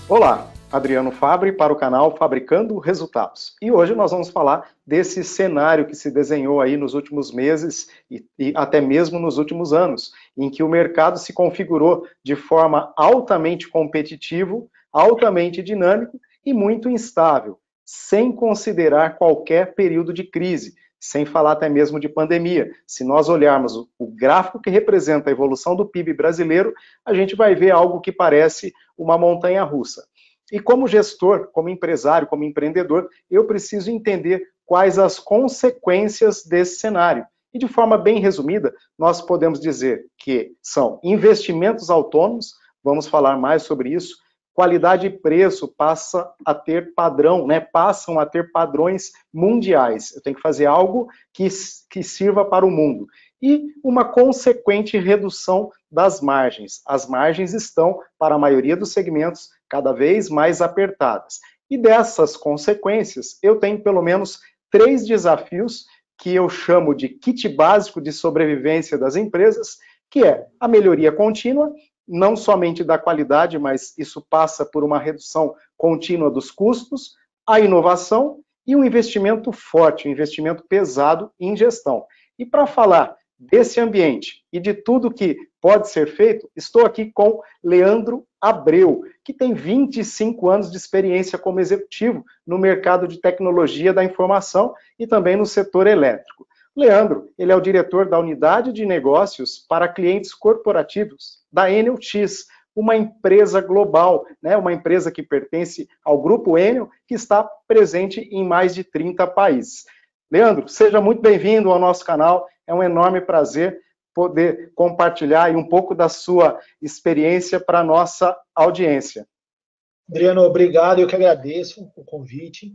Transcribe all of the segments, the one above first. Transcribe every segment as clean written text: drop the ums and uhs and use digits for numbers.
Olá, Adriano Fabri para o canal Fabricando Resultados. E hoje nós vamos falar desse cenário que se desenhou aí nos últimos meses e até mesmo nos últimos anos, em que o mercado se configurou de forma altamente competitivo, altamente dinâmico e muito instável, sem considerar qualquer período de crise, sem falar até mesmo de pandemia. Se nós olharmos o gráfico que representa a evolução do PIB brasileiro, a gente vai ver algo que parece uma montanha-russa. E como gestor, como empresário, como empreendedor, eu preciso entender quais as consequências desse cenário. E de forma bem resumida, nós podemos dizer que são investimentos autônomos, vamos falar mais sobre isso, qualidade e preço passa a ter padrão, passam a ter padrões mundiais. Eu tenho que fazer algo que sirva para o mundo. E uma consequente redução das margens. As margens estão, para a maioria dos segmentos, cada vez mais apertadas. E dessas consequências, eu tenho pelo menos 3 desafios que eu chamo de kit básico de sobrevivência das empresas, que é a melhoria contínua, não somente da qualidade, mas isso passa por uma redução contínua dos custos, a inovação e um investimento forte, um investimento pesado em gestão. E para falar desse ambiente e de tudo que pode ser feito, estou aqui com Leandro Abreu, que tem 25 anos de experiência como executivo no mercado de tecnologia da informação e também no setor elétrico. Leandro, ele é o diretor da unidade de negócios para clientes corporativos da Enel X, uma empresa global, uma empresa que pertence ao grupo Enel, que está presente em mais de 30 países. Leandro, seja muito bem-vindo ao nosso canal, é um enorme prazer poder compartilhar aí um pouco da sua experiência para a nossa audiência. Adriano, obrigado, eu que agradeço o convite.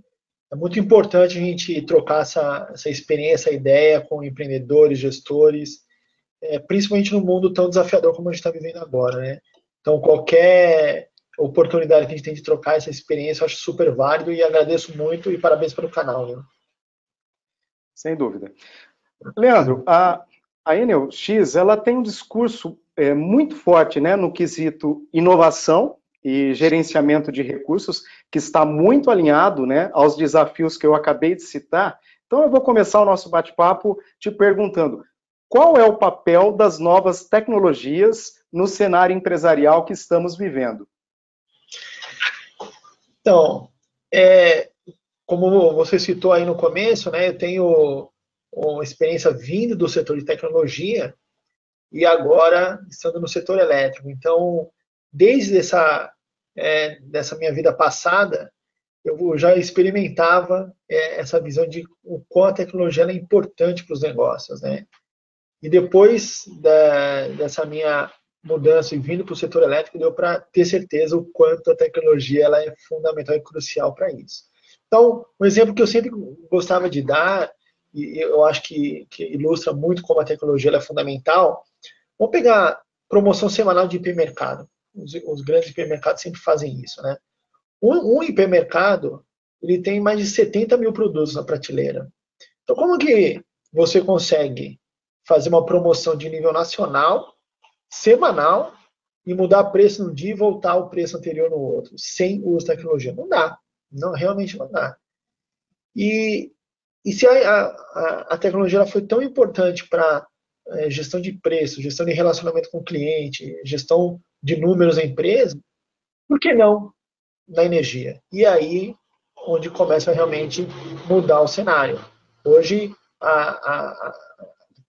É muito importante a gente trocar essa experiência, essa ideia com empreendedores, gestores, principalmente no mundo tão desafiador como a gente está vivendo agora, né? Então, qualquer oportunidade que a gente tem de trocar essa experiência, eu acho super válido e agradeço muito e parabéns pelo canal. Né? Sem dúvida. Leandro, a Enel X, ela tem um discurso muito forte, no quesito inovação e gerenciamento de recursos, que está muito alinhado, aos desafios que eu acabei de citar. Então, eu vou começar o nosso bate-papo te perguntando, qual é o papel das novas tecnologias no cenário empresarial que estamos vivendo? Então, como você citou aí no começo, eu tenho uma experiência vindo do setor de tecnologia e agora estando no setor elétrico. Então, desde dessa minha vida passada, eu já experimentava essa visão de o quão a tecnologia é importante para os negócios, né? E depois dessa minha mudança e vindo para o setor elétrico, deu para ter certeza o quanto a tecnologia ela é fundamental e crucial para isso. Então, um exemplo que eu sempre gostava de dar, e eu acho que ilustra muito como a tecnologia é fundamental, vamos pegar promoção semanal de hipermercado. Os grandes hipermercados sempre fazem isso, né? Um hipermercado, ele tem mais de 70 mil produtos na prateleira. Então, como que você consegue fazer uma promoção de nível nacional, semanal, e mudar preço num dia e voltar ao preço anterior no outro, sem uso de tecnologia? Não dá. Não, realmente não dá. E se a tecnologia ela foi tão importante para gestão de preço, gestão de relacionamento com o cliente, gestão de números da empresa, por que não na energia? E aí, onde começa a realmente mudar o cenário. Hoje, a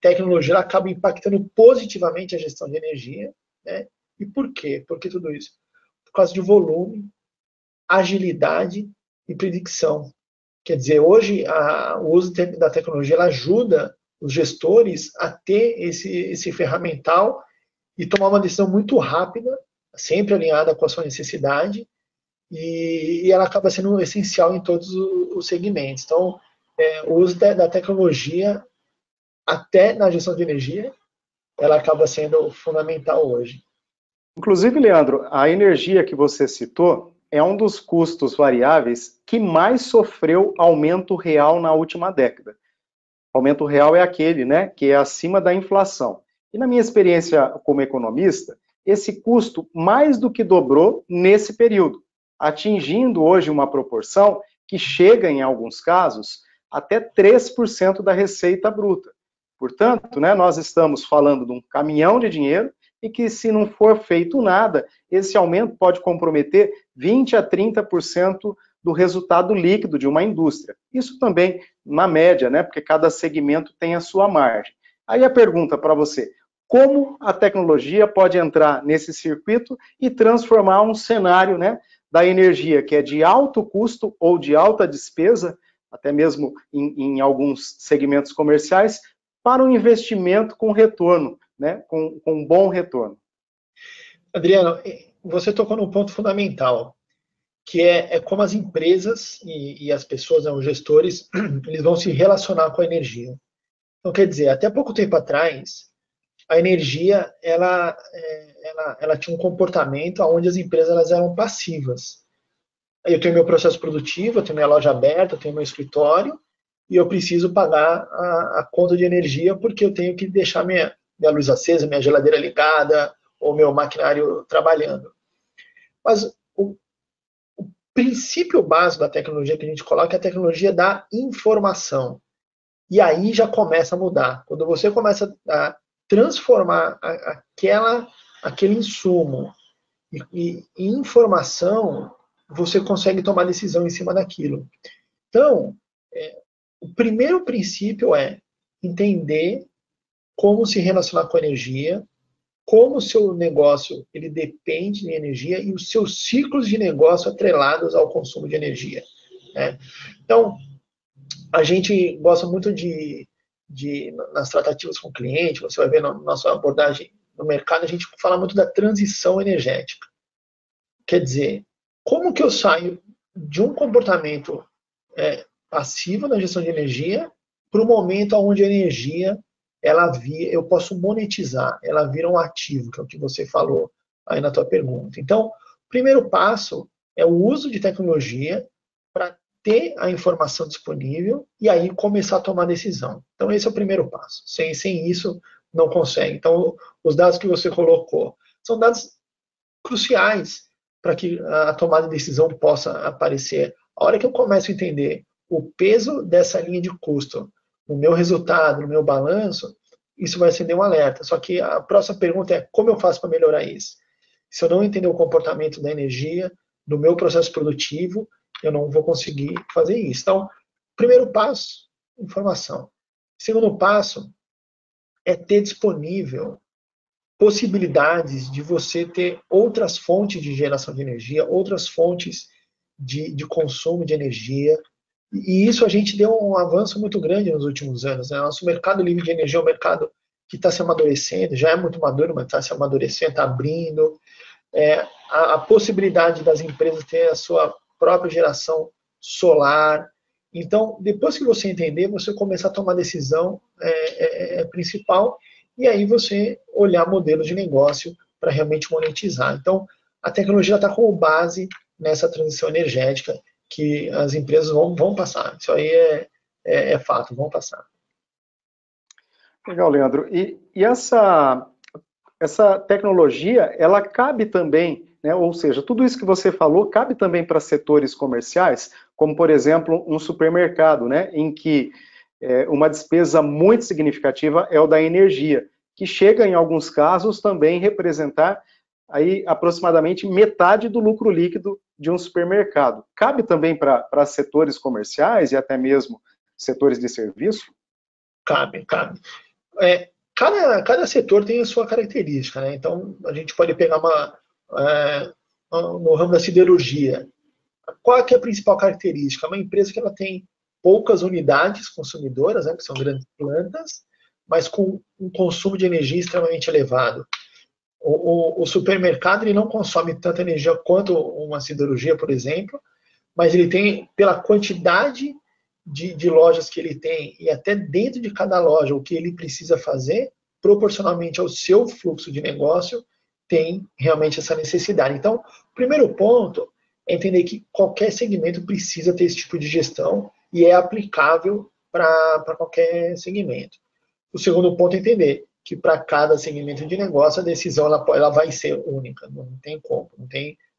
tecnologia acaba impactando positivamente a gestão de energia, né? E por quê? Por que tudo isso? Por causa de volume, agilidade e predicção. Quer dizer, hoje o uso da tecnologia ela ajuda os gestores a ter esse ferramental e tomar uma decisão muito rápida, sempre alinhada com a sua necessidade, e ela acaba sendo essencial em todos os segmentos. Então, o uso da tecnologia, até na gestão de energia, ela acaba sendo fundamental hoje. Inclusive, Leandro, a energia que você citou é um dos custos variáveis que mais sofreu aumento real na última década. O aumento real é aquele, que é acima da inflação. E na minha experiência como economista, esse custo mais do que dobrou nesse período. atingindo hoje uma proporção que chega, em alguns casos, até 3% da receita bruta. Portanto, né, nós estamos falando de um caminhão de dinheiro e que, se não for feito nada, esse aumento pode comprometer 20% a 30% do resultado líquido de uma indústria. Isso também na média, né, porque cada segmento tem a sua margem. Aí a pergunta para você: como a tecnologia pode entrar nesse circuito e transformar um cenário, né, da energia que é de alto custo ou de alta despesa, até mesmo em alguns segmentos comerciais, para um investimento com retorno, né, com um bom retorno? Adriano, você tocou num ponto fundamental, que é como as empresas e as pessoas, né, os gestores, eles vão se relacionar com a energia. Então, quer dizer, até pouco tempo atrás, a energia ela tinha um comportamento onde as empresas elas eram passivas. Eu tenho meu processo produtivo, eu tenho minha loja aberta, eu tenho meu escritório, e eu preciso pagar a conta de energia porque eu tenho que deixar minha luz acesa, minha geladeira ligada, ou meu maquinário trabalhando. Mas o princípio básico da tecnologia que a gente coloca é a tecnologia da informação. E aí já começa a mudar. Quando você começa a transformar aquele insumo em informação, você consegue tomar decisão em cima daquilo. Então, o primeiro princípio é entender como se relacionar com a energia, como o seu negócio ele depende de energia e os seus ciclos de negócio atrelados ao consumo de energia. Né? Então, a gente gosta muito nas tratativas com o cliente, você vai ver na nossa abordagem no mercado, a gente fala muito da transição energética. Quer dizer, como que eu saio de um comportamento passivo na gestão de energia para o momento onde a energia eu posso monetizar, ela vira um ativo, que é o que você falou aí na tua pergunta. Então, o primeiro passo é o uso de tecnologia para ter a informação disponível e aí começar a tomar decisão. Então, esse é o primeiro passo. Sem isso, não consegue. Então, os dados que você colocou são dados cruciais para que a tomada de decisão possa aparecer. A hora que eu começo a entender o peso dessa linha de custo no meu resultado, no meu balanço, isso vai acender um alerta. Só que a próxima pergunta é como eu faço para melhorar isso? Se eu não entender o comportamento da energia, do meu processo produtivo, eu não vou conseguir fazer isso. Então, primeiro passo, informação. Segundo passo é ter disponível possibilidades de você ter outras fontes de geração de energia, outras fontes de consumo de energia. E isso a gente deu um avanço muito grande nos últimos anos. Né? Nosso mercado livre de energia é um mercado que está se amadurecendo, já é muito maduro, mas está se amadurecendo, está abrindo. A possibilidade das empresas ter a sua própria geração solar. Então, depois que você entender, você começar a tomar decisão principal e aí você olhar modelos de negócio para realmente monetizar. Então, a tecnologia está como base nessa transição energética que as empresas vão passar. Isso aí é fato, vão passar. Legal, Leandro. E essa tecnologia, ela cabe também, né, ou seja, tudo isso que você falou cabe também para setores comerciais, como, por exemplo, um supermercado, né, em que uma despesa muito significativa é o da energia, que chega, em alguns casos, também representar aí aproximadamente metade do lucro líquido de um supermercado. Cabe também para setores comerciais e até mesmo setores de serviço? Cabe. Cada setor tem a sua característica, né? Então, a gente pode pegar no ramo da siderurgia. Qual é a principal característica? Uma empresa que ela tem poucas unidades consumidoras, né, que são grandes plantas, mas com um consumo de energia extremamente elevado. O supermercado ele não consome tanta energia quanto uma siderurgia, por exemplo, mas ele tem, pela quantidade de lojas que ele tem, e até dentro de cada loja, o que ele precisa fazer, proporcionalmente ao seu fluxo de negócio, tem realmente essa necessidade. Então, o primeiro ponto é entender que qualquer segmento precisa ter esse tipo de gestão e é aplicável para qualquer segmento. O segundo ponto é entender que para cada segmento de negócio a decisão ela vai ser única, não tem como,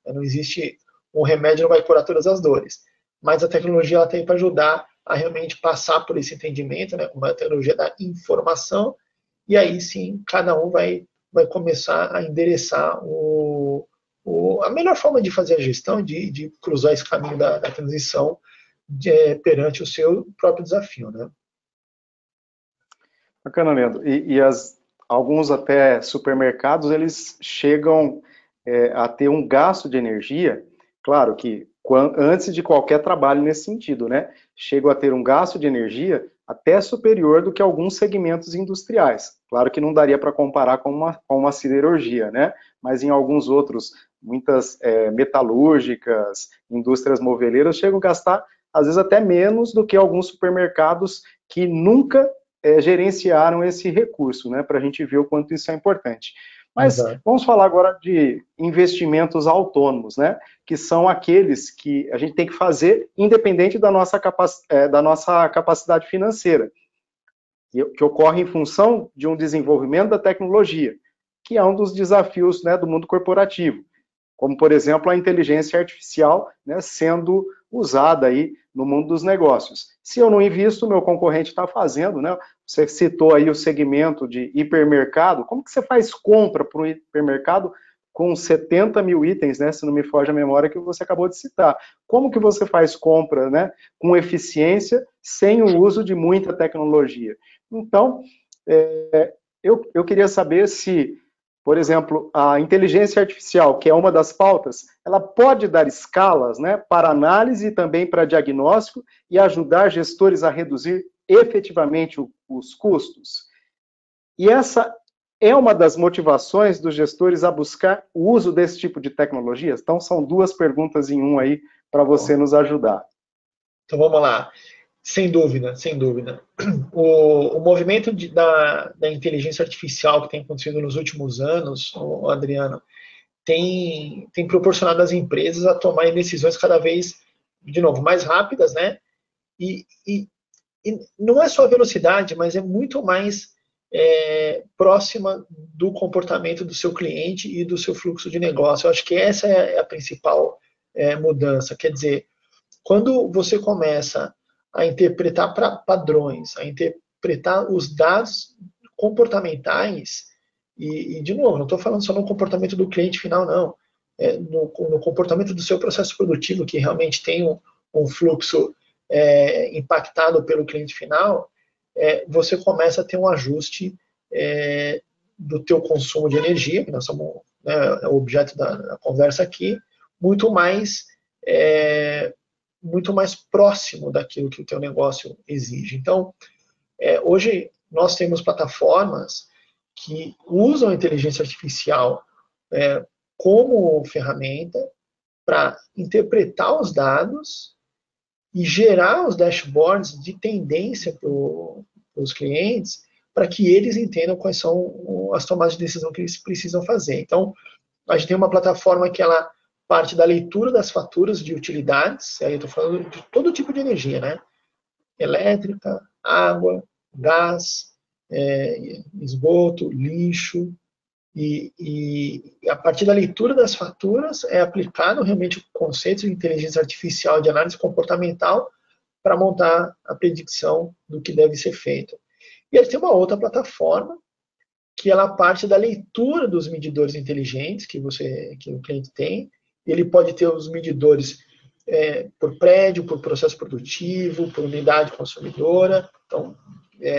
não existe o remédio não vai curar todas as dores. Mas a tecnologia ela tem para ajudar a realmente passar por esse entendimento, né, uma tecnologia da informação, e aí sim cada um vai começar a endereçar a melhor forma de fazer a gestão, de cruzar esse caminho da transição perante o seu próprio desafio, né? Bacana, Leandro. Alguns até supermercados, eles chegam a ter um gasto de energia, claro que antes de qualquer trabalho nesse sentido, né? Chegam a ter um gasto de energia até superior do que alguns segmentos industriais. Claro que não daria para comparar com uma siderurgia, né? Mas em alguns outros, muitas metalúrgicas, indústrias moveleiras, chegam a gastar, às vezes, até menos do que alguns supermercados que nunca gerenciaram esse recurso, né? Para a gente ver o quanto isso é importante. Mas vamos falar agora de investimentos autônomos, né? Que são aqueles que a gente tem que fazer independente da nossa capacidade financeira, que ocorre em função de um desenvolvimento da tecnologia, que é um dos desafios, né, do mundo corporativo, como, por exemplo, a inteligência artificial, né, sendo usada aí no mundo dos negócios. Se eu não invisto, o meu concorrente está fazendo, né? Você citou aí o segmento de hipermercado. Como que você faz compra para um hipermercado com 70 mil itens, né? Se não me foge a memória que você acabou de citar. Como que você faz compra, né? Com eficiência, sem o uso de muita tecnologia. Então, eu queria saber se, por exemplo, a inteligência artificial, que é uma das pautas, ela pode dar escalas, né, para análise e também para diagnóstico e ajudar gestores a reduzir efetivamente os custos. E essa é uma das motivações dos gestores a buscar o uso desse tipo de tecnologias? Então, são duas perguntas em um aí para você nos ajudar. Então, vamos lá. Sem dúvida, sem dúvida. O movimento da inteligência artificial que tem acontecido nos últimos anos, Adriano, tem proporcionado às empresas a tomarem decisões cada vez, de novo, mais rápidas, né? E não é só a velocidade, mas é muito mais próxima do comportamento do seu cliente e do seu fluxo de negócio. Eu acho que essa é a principal mudança. Quer dizer, quando você começa a interpretar padrões, a interpretar os dados comportamentais, e de novo, não estou falando só no comportamento do cliente final, não. No comportamento do seu processo produtivo, que realmente tem um fluxo impactado pelo cliente final, você começa a ter um ajuste do teu consumo de energia, que nós somos, né, é o objeto da conversa aqui, muito mais próximo daquilo que o teu negócio exige. Então, hoje nós temos plataformas que usam a inteligência artificial como ferramenta para interpretar os dados e gerar os dashboards de tendência para os clientes, para que eles entendam quais são as tomadas de decisão que eles precisam fazer. Então, a gente tem uma plataforma que ela parte da leitura das faturas de utilidades, aí eu estou falando de todo tipo de energia, né? Elétrica, água, gás, esgoto, lixo, e a partir da leitura das faturas é aplicado realmente o conceito de inteligência artificial de análise comportamental para montar a predição do que deve ser feito. E aí tem uma outra plataforma que ela parte da leitura dos medidores inteligentes que o cliente tem. Ele pode ter os medidores por prédio, por processo produtivo, por unidade consumidora. Então,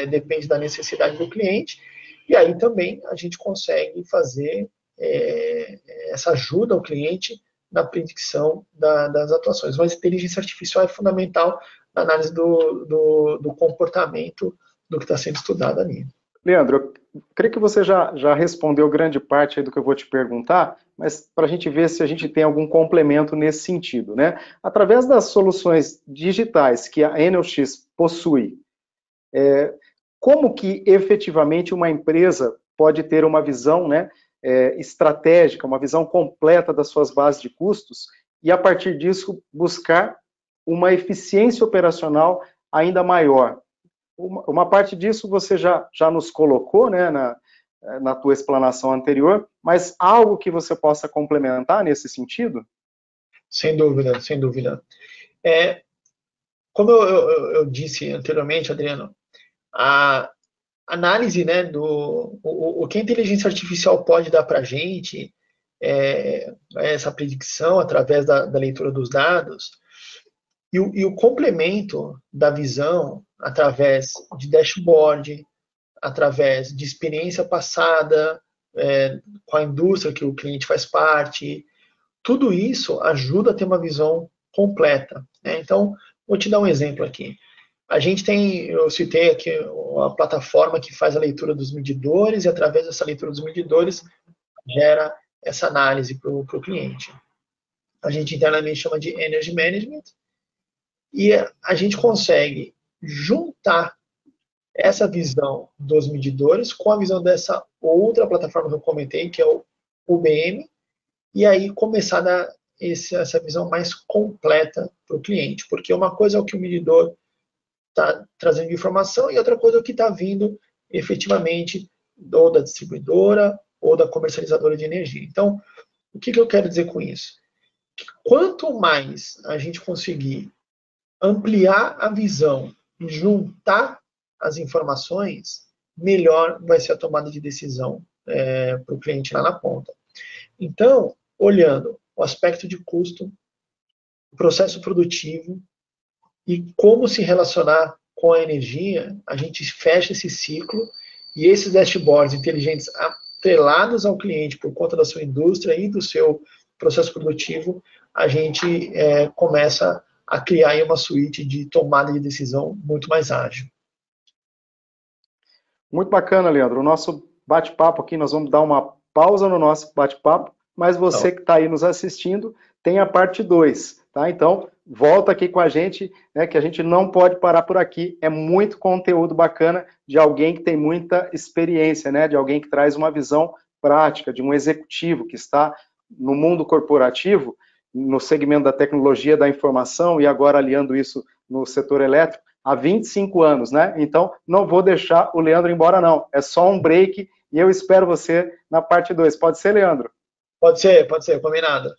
depende da necessidade do cliente. E aí também a gente consegue fazer essa ajuda ao cliente na predicção das atuações. Mas a inteligência artificial é fundamental na análise do comportamento do que está sendo estudado ali. Leandro, eu creio que você já respondeu grande parte aí do que eu vou te perguntar, mas para a gente ver se a gente tem algum complemento nesse sentido, né? Através das soluções digitais que a Enel X possui, como que efetivamente uma empresa pode ter uma visão, né, estratégica, uma visão completa das suas bases de custos e, a partir disso, buscar uma eficiência operacional ainda maior? Uma parte disso você já nos colocou, né, na tua explanação anterior, mas algo que você possa complementar nesse sentido? Sem dúvida, sem dúvida. É, como eu disse anteriormente, Adriano, a análise, né, o que a inteligência artificial pode dar para a gente, essa predicção através da leitura dos dados, e o complemento da visão através de dashboard, através de experiência passada, com a indústria que o cliente faz parte, tudo isso ajuda a ter uma visão completa, né? Então, vou te dar um exemplo aqui. A gente tem, eu citei aqui a plataforma que faz a leitura dos medidores e através dessa leitura dos medidores gera essa análise para o cliente. A gente internamente chama de Energy Management e a gente consegue juntar essa visão dos medidores com a visão dessa outra plataforma que eu comentei, que é o UBM, e aí começar a dar essa visão mais completa para o cliente, porque uma coisa é o que o medidor está trazendo de informação e outra coisa é o que está vindo efetivamente ou da distribuidora ou da comercializadora de energia. Então, o que eu quero dizer com isso? Que quanto mais a gente conseguir ampliar a visão e juntar as informações, melhor vai ser a tomada de decisão para o cliente lá na ponta. Então, olhando o aspecto de custo, o processo produtivo e como se relacionar com a energia, a gente fecha esse ciclo e esses dashboards inteligentes atrelados ao cliente por conta da sua indústria e do seu processo produtivo, a gente começa a criar aí uma suíte de tomada de decisão muito mais ágil. Muito bacana, Leandro. O nosso bate-papo aqui, nós vamos dar uma pausa no nosso bate-papo, mas você que está aí nos assistindo, tem a parte 2, tá? Então, volta aqui com a gente, né, que a gente não pode parar por aqui. É muito conteúdo bacana de alguém que tem muita experiência, né, de alguém que traz uma visão prática, de um executivo que está no mundo corporativo, no segmento da tecnologia da informação e agora aliando isso no setor elétrico, há 25 anos, né? Então, não vou deixar o Leandro embora, não. É só um break e eu espero você na parte 2. Pode ser, Leandro? Pode ser, combinado.